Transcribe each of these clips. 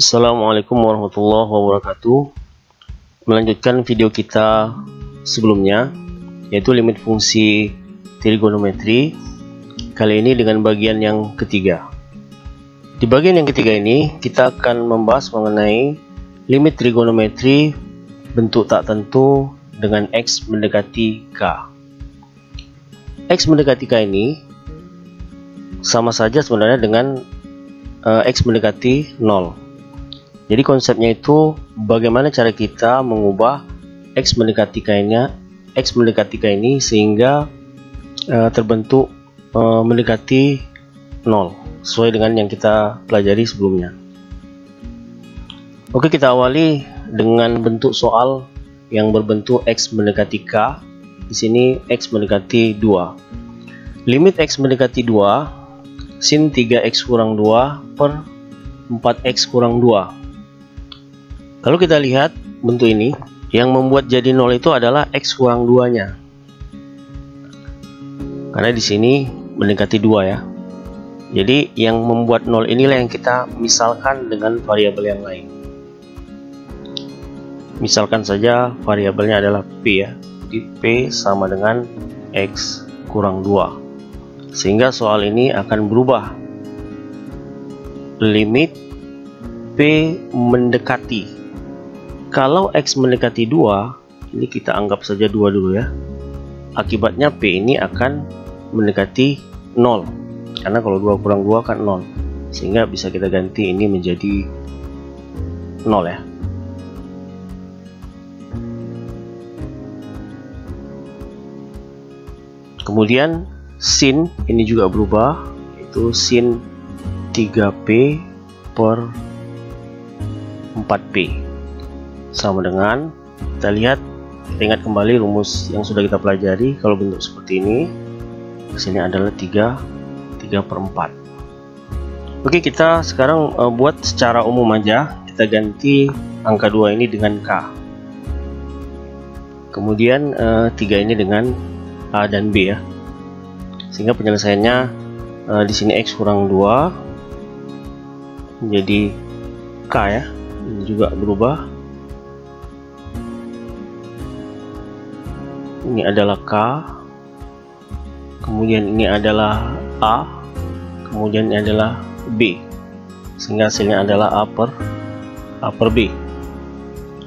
Assalamualaikum warahmatullahi wabarakatuh. Melanjutkan video kita sebelumnya, yaitu limit fungsi trigonometri. Kali ini dengan bagian yang ketiga. Di bagian yang ketiga ini kita akan membahas mengenai limit trigonometri bentuk tak tentu dengan X mendekati K. X mendekati K ini sama saja sebenarnya dengan X mendekati 0. Jadi konsepnya itu bagaimana cara kita mengubah X mendekati K ini sehingga terbentuk mendekati 0 sesuai dengan yang kita pelajari sebelumnya. Oke, kita awali dengan bentuk soal yang berbentuk X mendekati K. Di sini X mendekati 2. Limit X mendekati 2 sin 3X kurang 2 per 4X kurang 2. Kalau kita lihat bentuk ini, yang membuat jadi 0 itu adalah X kurang 2 nya, karena di sini mendekati 2 ya. Jadi yang membuat 0 inilah yang kita misalkan dengan variabel yang lain. Misalkan saja variabelnya adalah P ya. Jadi P sama dengan X kurang 2, sehingga soal ini akan berubah. Limit P mendekati, kalau X mendekati 2, ini kita anggap saja 2 dulu ya. Akibatnya P ini akan mendekati 0, karena kalau 2 kurang 2 kan 0, sehingga bisa kita ganti ini menjadi 0 ya. Kemudian sin ini juga berubah, yaitu sin 3P per 4P sama dengan, kita lihat, kita ingat kembali rumus yang sudah kita pelajari. Kalau bentuk seperti ini, sini adalah 3 per 4. Oke, kita sekarang buat secara umum aja. Kita ganti angka 2 ini dengan K, kemudian 3 ini dengan A dan B ya, sehingga penyelesaiannya di sini X kurang 2 menjadi K ya. Ini juga berubah. Ini adalah K, kemudian ini adalah A, kemudian ini adalah B, sehingga hasilnya adalah A per B.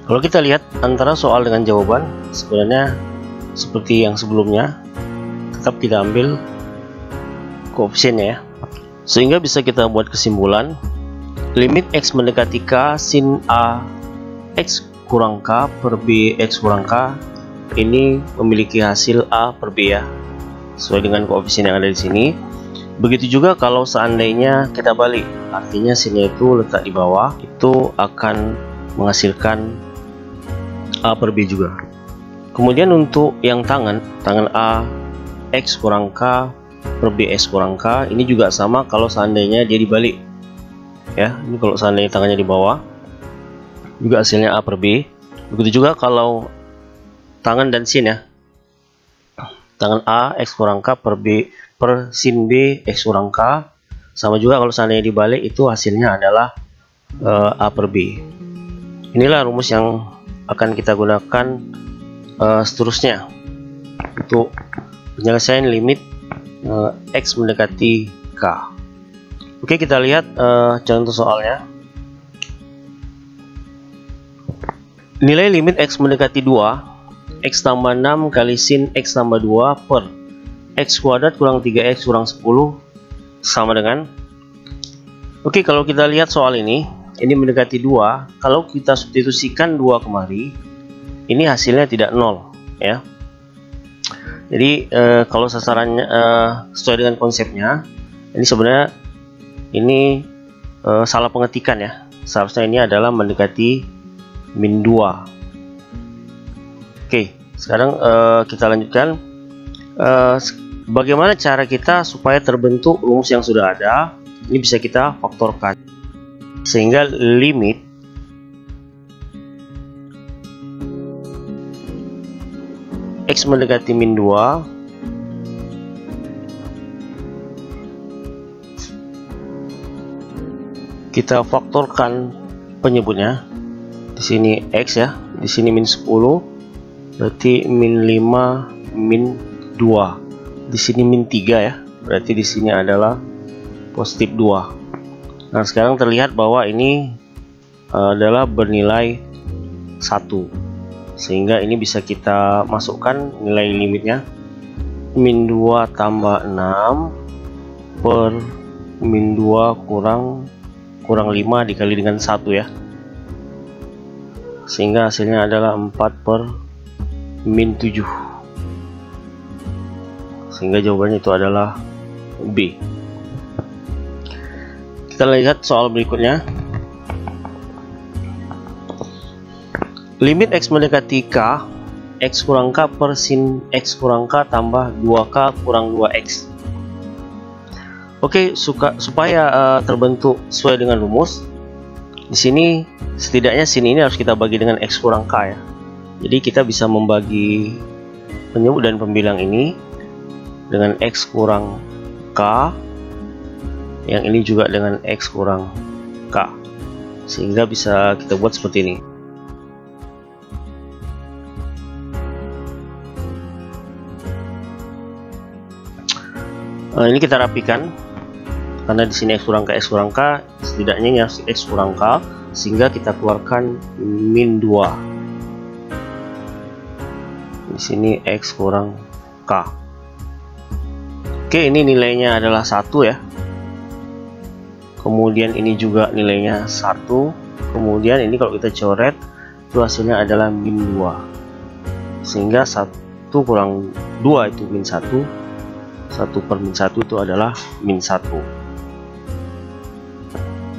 Kalau kita lihat antara soal dengan jawaban, sebenarnya seperti yang sebelumnya, tetap kita ambil koefisiennya ya, sehingga bisa kita buat kesimpulan limit X mendekati K sin A X kurang K per B X kurang K ini memiliki hasil A per B ya, sesuai dengan koefisien yang ada di sini. Begitu juga kalau seandainya kita balik, artinya sinnya itu letak di bawah, itu akan menghasilkan A per B juga. Kemudian untuk yang tangan A X kurang K per B X kurang K, ini juga sama kalau seandainya dia dibalik ya. Ini kalau seandainya tangannya di bawah, juga hasilnya A per B. Begitu juga kalau tangan dan sin ya, tangan A X kurang K per B per sin B X kurang K, sama juga kalau seandainya dibalik, itu hasilnya adalah A per B. Inilah rumus yang akan kita gunakan seterusnya untuk penyelesaian limit X mendekati K. Oke, kita lihat contoh soalnya. Nilai limit X mendekati 2, X tambah 6 kali sin X tambah 2 per X kuadrat kurang 3X kurang 10 sama dengan, oke, kalau kita lihat soal ini mendekati 2. Kalau kita substitusikan 2 kemari, ini hasilnya tidak 0 ya. Jadi kalau sasarannya sesuai dengan konsepnya, ini sebenarnya ini salah pengetikan ya. Seharusnya ini adalah mendekati min 2. Oke, sekarang kita lanjutkan. Bagaimana cara kita supaya terbentuk rumus yang sudah ada? Ini bisa kita faktorkan, sehingga limit X mendekati min 2 kita faktorkan penyebutnya. Di sini X ya, di sini min 10, berarti min 5, min 2. Di sini min 3 ya, berarti di sini adalah positif 2. Nah, sekarang terlihat bahwa ini adalah bernilai 1, sehingga ini bisa kita masukkan nilai limitnya. Min 2 tambah 6 per min 2 kurang 5 dikali dengan 1 ya, sehingga hasilnya adalah 4 per min 7, sehingga jawabannya itu adalah B. Kita lihat soal berikutnya. Limit X mendekati K, X kurang K per sin X kurang K tambah 2K kurang 2X. Oke, supaya terbentuk sesuai dengan rumus, di sini setidaknya sin ini harus kita bagi dengan X kurang K ya. Jadi kita bisa membagi penyebut dan pembilang ini dengan X kurang K, yang ini juga dengan X kurang K, sehingga bisa kita buat seperti ini. Ini kita rapikan, karena di sini X kurang K setidaknya ini harus X kurang K, sehingga kita keluarkan min 2. Di sini X kurang K. Oke, ini nilainya adalah 1 ya. Kemudian ini juga nilainya 1. Kemudian ini kalau kita coret, itu hasilnya adalah min 2. Sehingga 1 kurang 2 itu min 1. 1 per min 1 itu adalah min 1.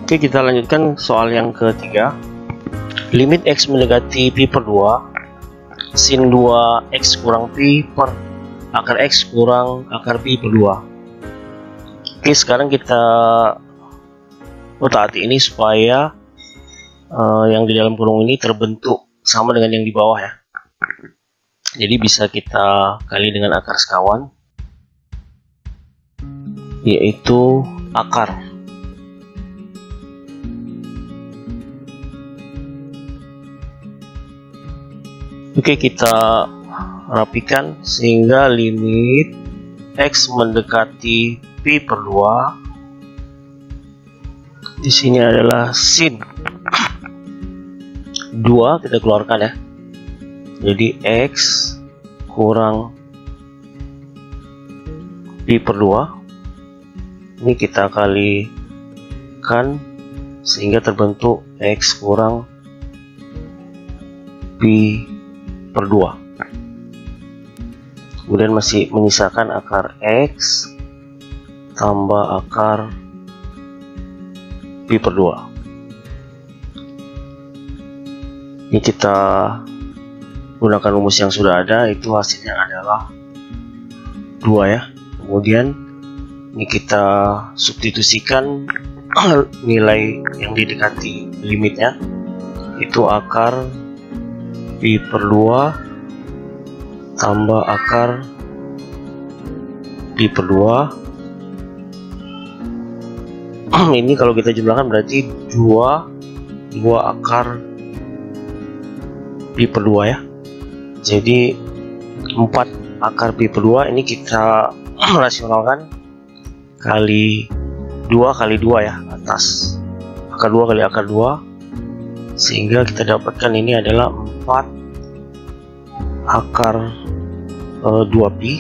Oke, kita lanjutkan soal yang ketiga. Limit X mendekati pi per 2, sin 2 X kurang pi per akar X kurang akar pi per 2. Oke, sekarang kita taati ini supaya yang di dalam kurung ini terbentuk sama dengan yang di bawah ya. Jadi bisa kita kali dengan akar sekawan, yaitu akar. Oke, kita rapikan sehingga limit X mendekati pi per 2 di sini adalah sin 2, kita keluarkan ya. Jadi X kurang pi per 2 ini kita kalikan sehingga terbentuk X kurang pi per 2. Kemudian masih menyisakan akar X tambah akar pi per 2. Ini kita gunakan rumus yang sudah ada, itu hasilnya adalah 2 ya. Kemudian ini kita substitusikan nilai yang didekati limitnya, itu akar pi per 2 tambah akar pi per 2. Ini kalau kita jumlahkan berarti 2 akar pi per 2 ya. Jadi 4 akar pi per 2 ini kita rasionalkan kali 2 kali 2 ya, atas akar 2 kali akar 2, sehingga kita dapatkan ini adalah 4 akar 2pi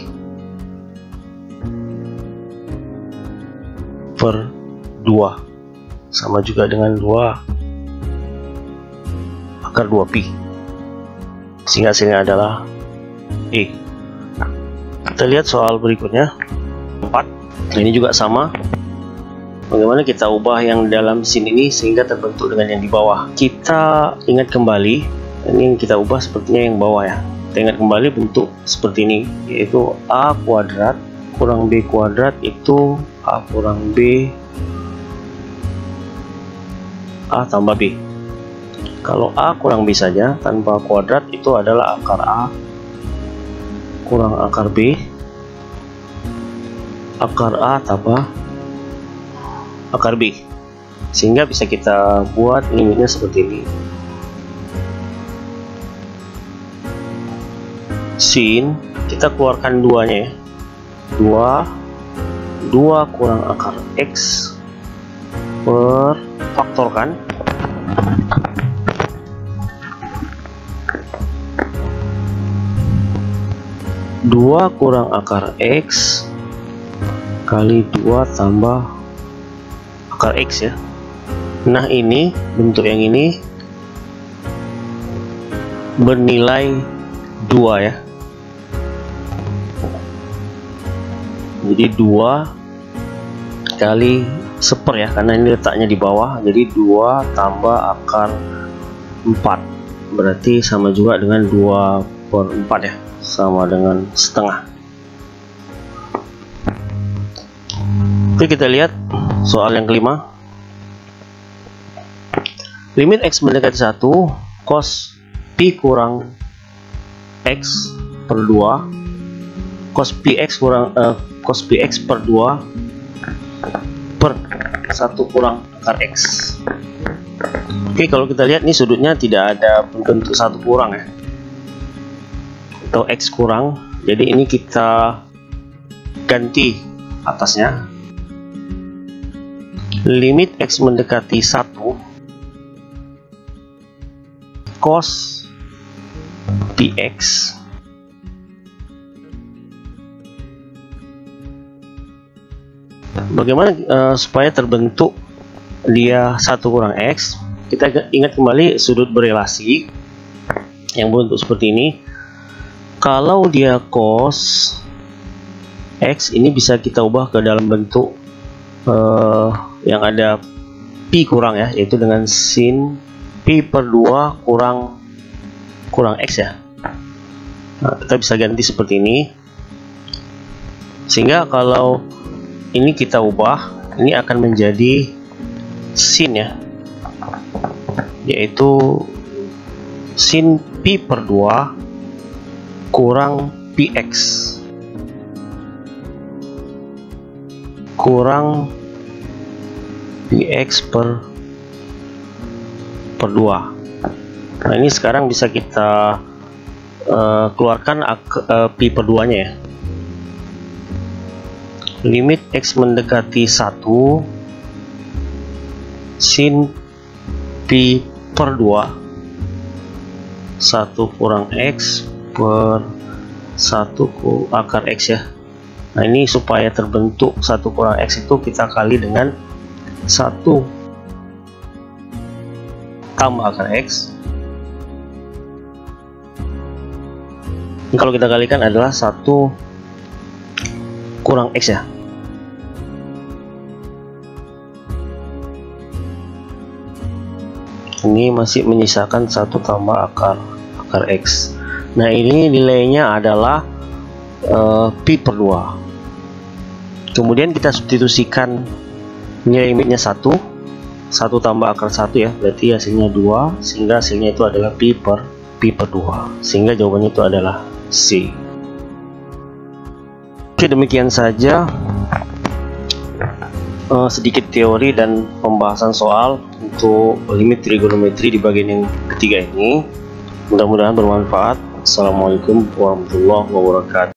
per 2 sama juga dengan 2 akar 2pi, sehingga hasilnya adalah E. Kita lihat soal berikutnya 4. Ini juga sama. Bagaimana kita ubah yang dalam sin ini sehingga terbentuk dengan yang di bawah. Kita ingat kembali, ini yang kita ubah sepertinya yang bawah ya. Kita ingat kembali bentuk seperti ini, yaitu A kuadrat kurang B kuadrat itu A kurang B A tambah B. Kalau A kurang B saja tanpa kuadrat itu adalah akar A kurang akar B, akar A tambah akar B. sehingga bisa kita buat limitnya seperti ini. Sin, kita keluarkan duanya ya, 2 kurang akar X per faktorkan 2 kurang akar X kali 2 tambah akar X ya. Nah, ini bentuk yang ini bernilai 2 ya. Jadi 2 kali seper ya, karena ini letaknya di bawah, jadi 2 tambah akar 4 berarti sama juga dengan 2/4 ya, sama dengan setengah. Oke, kita lihat soal yang kelima. Limit X mendekati 1, cos Pi kurang X per 2, cos Px per 2 per 1 kurang akar X. Oke, kalau kita lihat nih sudutnya tidak ada bentuk 1 kurang ya, atau X kurang, jadi ini kita ganti atasnya. Limit X mendekati 1, cos Px bagaimana supaya terbentuk dia 1 kurang X. Kita ingat kembali sudut berelasi yang berbentuk seperti ini. Kalau dia cos X, ini bisa kita ubah ke dalam bentuk yang ada Pi kurang ya, yaitu dengan sin Pi per 2 kurang X ya. Nah, kita bisa ganti seperti ini, sehingga kalau ini kita ubah, ini akan menjadi sin ya, yaitu sin Pi per 2 kurang Px kurang Px per 2. Nah, ini sekarang bisa kita keluarkan Pi per 2 nya ya. Limit X mendekati 1, sin Pi per 2 1 kurang X per 1 akar X ya. Nah, ini supaya terbentuk 1 kurang X itu kita kali dengan 1 tambah akar X. Ini kalau kita kalikan adalah 1 kurang X ya. Ini masih menyisakan 1 tambah akar X. Nah, ini nilainya adalah Pi per 2. Kemudian kita substitusikan nilai limitnya 1 tambah akar 1 ya, berarti hasilnya 2, sehingga hasilnya itu adalah Pi per 2, sehingga jawabannya itu adalah C. Oke, demikian saja sedikit teori dan pembahasan soal untuk limit trigonometri di bagian yang ketiga ini. Mudah-mudahan bermanfaat. Assalamualaikum warahmatullahi wabarakatuh.